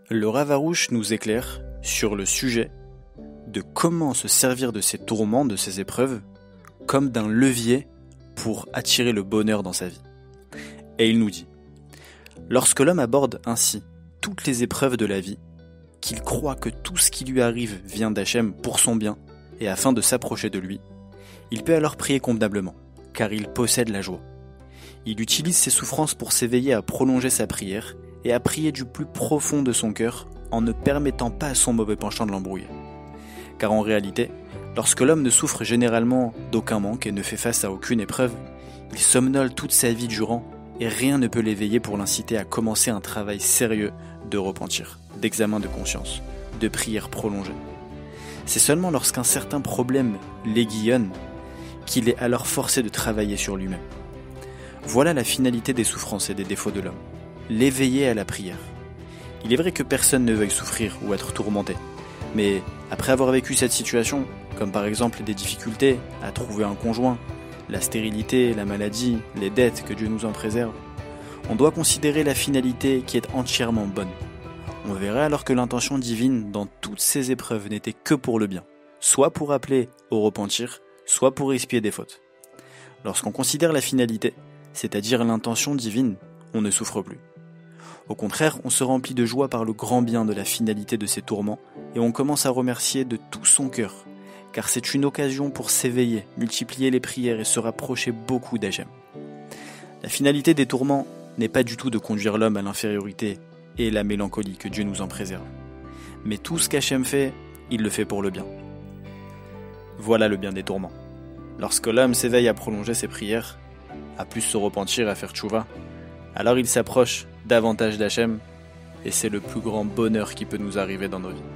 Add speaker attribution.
Speaker 1: Le Rav Arush nous éclaire sur le sujet de comment se servir de ces tourments, de ces épreuves, comme d'un levier pour attirer le bonheur dans sa vie. Et il nous dit, lorsque l'homme aborde ainsi toutes les épreuves de la vie, qu'il croit que tout ce qui lui arrive vient d'Hachem pour son bien et afin de s'approcher de lui, il peut alors prier convenablement, car il possède la joie. Il utilise ses souffrances pour s'éveiller à prolonger sa prière et à prier du plus profond de son cœur en ne permettant pas à son mauvais penchant de l'embrouiller. Car en réalité, lorsque l'homme ne souffre généralement d'aucun manque et ne fait face à aucune épreuve, il somnole toute sa vie durant et rien ne peut l'éveiller pour l'inciter à commencer un travail sérieux de repentir, d'examen de conscience, de prière prolongée. C'est seulement lorsqu'un certain problème l'aiguillonne qu'il est alors forcé de travailler sur lui-même. Voilà la finalité des souffrances et des défauts de l'homme, l'éveiller à la prière. Il est vrai que personne ne veuille souffrir ou être tourmenté, mais après avoir vécu cette situation, comme par exemple des difficultés à trouver un conjoint, la stérilité, la maladie, les dettes, que Dieu nous en préserve, on doit considérer la finalité qui est entièrement bonne. On verrait alors que l'intention divine dans toutes ces épreuves n'était que pour le bien, soit pour appeler au repentir, soit pour expier des fautes. Lorsqu'on considère la finalité, c'est-à-dire l'intention divine, on ne souffre plus. Au contraire, on se remplit de joie par le grand bien de la finalité de ces tourments et on commence à remercier de tout son cœur, car c'est une occasion pour s'éveiller, multiplier les prières et se rapprocher beaucoup d'Hachem. La finalité des tourments n'est pas du tout de conduire l'homme à l'infériorité et la mélancolie, que Dieu nous en préserve. Mais tout ce qu'Hachem fait, il le fait pour le bien. Voilà le bien des tourments. Lorsque l'homme s'éveille à prolonger ses prières, à plus se repentir, à faire tchouva, alors il s'approche davantage d'Hachem et c'est le plus grand bonheur qui peut nous arriver dans nos vies.